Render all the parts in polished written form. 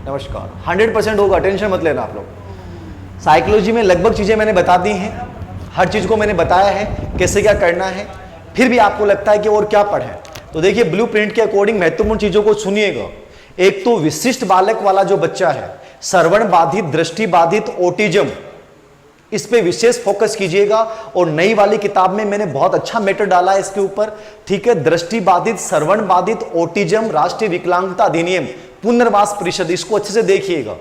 नमस्कार। 100% होगा, टेंशन मत लेना आप लोग। साइकोलॉजी में लगभग चीजें मैंने बता दी हैं, हर चीज को मैंने बताया है कैसे क्या करना है। फिर भी आपको लगता है कि और क्या पढ़ें, तो देखिए ब्लूप्रिंट के अकॉर्डिंग महत्वपूर्ण चीजों को सुनिएगा। एक तो विशिष्ट बालक वाला जो बच्चा है, श्रवण बाधित, दृष्टि बाधित, ऑटिज्म, इस पे विशेष फोकस कीजिएगा। और नई वाली किताब में मैंने बहुत अच्छा मैटर डाला है इसके ऊपर, ठीक है। दृष्टि बाधित, श्रवण बाधित, ऑटिज्म, राष्ट्रीय विकलांगता अधिनियम, पुनर्वास परिषद, इसको अच्छे से देखिएगा।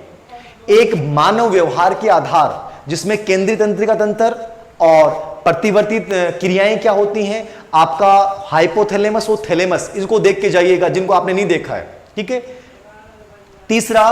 एक मानव व्यवहार के आधार जिसमें केंद्रीय तंत्रिका तंत्र और प्रतिवर्ती क्रियाएं क्या होती हैं, आपका हाइपोथैलेमस और थैलेमस, इसको देख के जाइएगा जिनको आपने नहीं देखा है, ठीक है। तीसरा,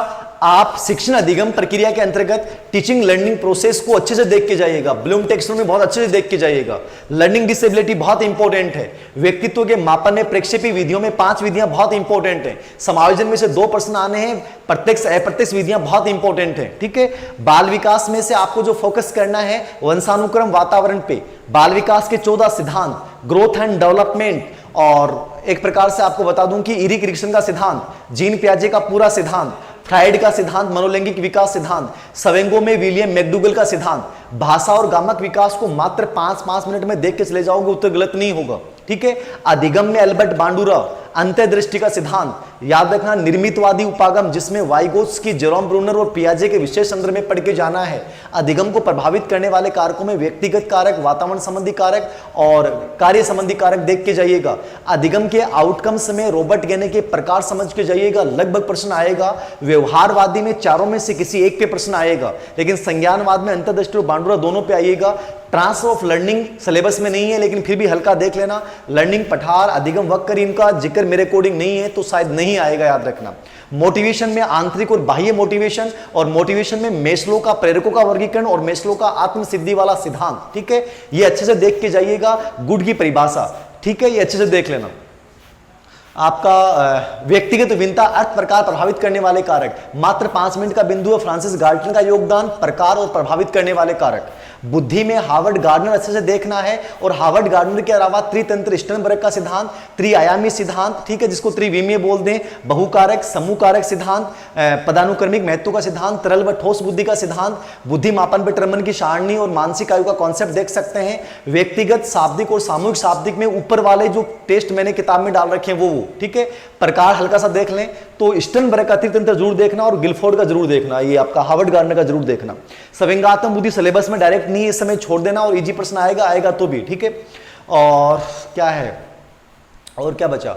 आप शिक्षण अधिगम प्रक्रिया के अंतर्गत टीचिंग लर्निंग प्रोसेस को अच्छे से देख के जाइएगा। ब्लूम टेक्सोनॉमी बहुत अच्छे से देख के जाइएगा। लर्निंग डिसेबिलिटी बहुत इंपॉर्टेंट है। व्यक्तित्व के मापन में प्रक्षेपी विधियों में 5 विधियां बहुत इंपॉर्टेंट है। समायोजन में से 2 प्रश्न आने हैं, प्रत्यक्ष अप्रत्यक्ष विधियां बहुत इंपॉर्टेंट है, ठीक है। बाल विकास में से आपको जो फोकस करना है वंशानुक्रम वातावरण पे, बाल विकास के 14 सिद्धांत, ग्रोथ एंड डेवलपमेंट, और एक प्रकार से आपको बता दूं कि इरिक एरिक्सन का सिद्धांत, जीन पियाजे का पूरा सिद्धांत, फ्राइड का सिद्धांत, मनोलैंगिक विकास सिद्धांत, सवेंगो में विलियम मैकडूगल का सिद्धांत, भाषा और गामक विकास को मात्र 5 मिनट में देख के चले जाओगे, उत्तर गलत नहीं होगा, ठीक है। अधिगम में अल्बर्ट बांडुरा, अंतर्दृष्टि का सिद्धांत, याद रखना निर्मितवादी उपागम जिसमें वाइगोत्स्की, जेरोम ब्रूनर और पियाजे के विशेष संदर्भ में पढ़ के जाना है। अधिगम को प्रभावित करने वाले कारकों में व्यक्तिगत कारक, वातावरण संबंधी कारक और कार्य संबंधी कारक देख के जाइएगा। अधिगम के आउटकम्स में रॉबर्ट गेने के प्रकार समझ के जाइएगा, लगभग प्रश्न आएगा। व्यवहारवादी में चारों में से किसी एक पे प्रश्न आएगा, लेकिन संज्ञानवाद में अंतर्दृष्टि और बांडुरा दोनों पे आइएगा। ट्रांसफर ऑफ लर्निंग सिलेबस में नहीं है, लेकिन फिर भी हल्का देख लेना। लर्निंग, पठार, अधिगम, वक्र, इनका जिक्र मेरे अकॉर्डिंग नहीं है तो शायद नहीं आएगा, याद रखना। मोटिवेशन में आंतरिक और बाह्य मोटिवेशन, और मोटिवेशन में मेस्लो का प्रेरकों का वर्गीकरण और मेस्लो का आत्मसिद्धि वाला सिद्धांत, ठीक है। ये अच्छे से देख के जाइएगा। गुड की परिभाषा, ठीक है, ये अच्छे से देख लेना। आपका व्यक्तिगत विभिन्नता, अर्थ, प्रकार, प्रभावित करने वाले कारक, मात्र 5 मिनट का बिंदु है। फ्रांसिस गार्टन का योगदान, प्रकार और प्रभावित करने वाले कारक। बुद्धि में हार्वर्ड गार्डनर अच्छे से देखना है, और हार्वर्ड गार्डनर के अलावा त्रितंत्र स्टर्नबर्ग का सिद्धांत, त्रिआयामी सिद्धांत, ठीक है, जिसको त्रिविमीय बोल दें, बहुकारक, समूह कारक सिद्धांत, पदानुक्रमिक महत्व का सिद्धांत, तरल व ठोस बुद्धि का सिद्धांत, बुद्धि मापन टर्मन की सारणी और मानसिक आयु का कॉन्सेप्ट देख सकते हैं। व्यक्तिगत शाब्दिक और सामूहिक शाब्दिक में ऊपर वाले जो टेस्ट मैंने किताब में डाल रखे हैं वो, ठीक है। प्रकार हल्का सा देख लें तो स्टर्नबर्ग का त्रितंत्र जरूर देखना और गिलफोर्ड का जरूर देखना, ये आपका हार्वर्ड गार्डनर का जरूर देखना। सविंगात्मक बुद्धि सिलेबस में डायरेक्ट नहीं, इस समय छोड़ देना, और इजी प्रश्न आएगा तो भी, ठीक है। और क्या है, और क्या बचा,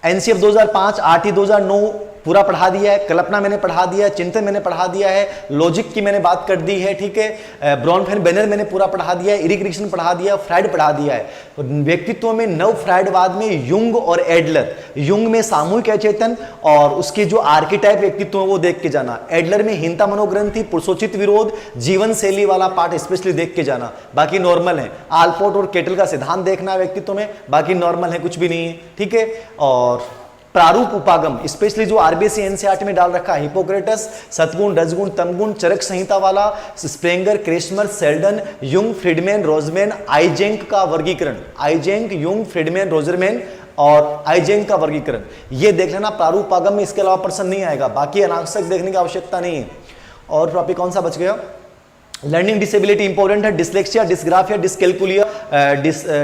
एनसीएफ 2005, आरटी 2009 पूरा पढ़ा दिया है। कल्पना मैंने पढ़ा दिया है, चिंतन मैंने पढ़ा दिया है, लॉजिक की मैंने बात कर दी है, ठीक है। ब्रॉनफेन बेनर मैंने पूरा पढ़ा दिया है, इरिक एरिक्सन पढ़ा दिया, फ्राइड पढ़ा दिया है। व्यक्तित्व में नव फ्राइडवाद में युंग और एडलर, युंग में सामूहिक अचेतन और उसके जो आर्किटाइप व्यक्तित्व है वो देख के जाना। एडलर में हीनता मनोग्रंथि, पुरुषोचित विरोध, जीवन शैली वाला पार्ट स्पेशली देख के जाना, बाकी नॉर्मल है। आलपोर्ट और केटल का सिद्धांत देखना है व्यक्तित्व में, बाकी नॉर्मल है, कुछ भी नहीं है, ठीक है। और प्रारूप उपागम स्पेशली जो आरबीएससी एनसीईआरटी में डाल रखा है, हिपोक्रेटस, सतगुण, रजगुण, तमगुण, चरक संहिता वाला, स्प्रेंगर, Kretschmer, Seldon, Jung, Friedman, रोजमैन, Eysenck का वर्गीकरण, आइजेंक, युंग, फ्रीडमैन, रोजरमैन और आइजेंक का वर्गीकरण, ये देख लेना प्रारूप उपागम में। इसके अलावा प्रश्न नहीं आएगा, बाकी अनावश्यक देखने की आवश्यकता नहीं है। और टॉपिक कौन सा बच गया, लर्निंग डिसेबिलिटी इंपॉर्टेंट है। डिसलेक्सिया, डिसग्राफिया, डिसकैल्कुलिया,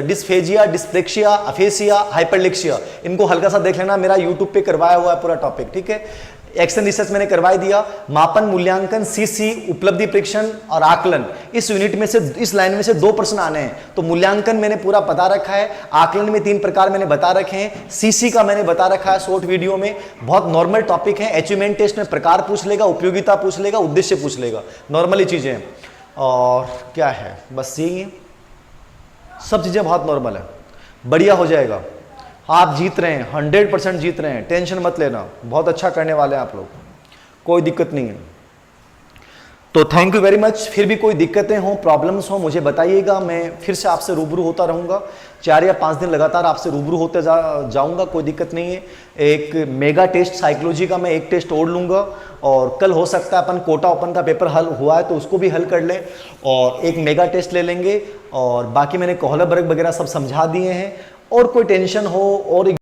डिस्फेजिया, डिस्प्लेक्सिया, अफेसिया, हाइपरलेक्सिया, इनको हल्का सा देख लेना। मेरा यूट्यूब पे करवाया हुआ है पूरा टॉपिक, ठीक है। एक्शन रिसर्च मैंने करवा दिया। मापन, मूल्यांकन, सीसी, उपलब्धि परीक्षण और आकलन, इस यूनिट में से, इस लाइन में से 2 प्रश्न आने हैं। तो मूल्यांकन मैंने पूरा बता रखा है, आकलन में 3 प्रकार मैंने बता रखे हैं, सीसी का मैंने बता रखा है शॉर्ट वीडियो में। बहुत नॉर्मल टॉपिक है। अचीवमेंट टेस्ट में प्रकार पूछ लेगा, उपयोगिता पूछ लेगा, उद्देश्य पूछ लेगा, नॉर्मली चीजें हैं। और क्या है, बस यही है, सब चीजें बहुत नॉर्मल है, बढ़िया हो जाएगा। आप जीत रहे हैं, 100% जीत रहे हैं, टेंशन मत लेना, बहुत अच्छा करने वाले हैं आप लोग, कोई दिक्कत नहीं है। तो थैंक यू वेरी मच। फिर भी कोई दिक्कतें हो, प्रॉब्लम्स हो, मुझे बताइएगा, मैं फिर से आपसे रूबरू होता रहूँगा। 4 या 5 दिन लगातार आपसे रूबरू होते जाऊँगा, कोई दिक्कत नहीं है। एक मेगा टेस्ट साइकोलॉजी का मैं एक टेस्ट और लूँगा, और कल हो सकता है अपन कोटा ओपन का पेपर हल हुआ है तो उसको भी हल कर लें, और एक मेगा टेस्ट ले लेंगे। और बाकी मैंने कोहलबर्ग वगैरह सब समझा दिए हैं, और कोई टेंशन हो और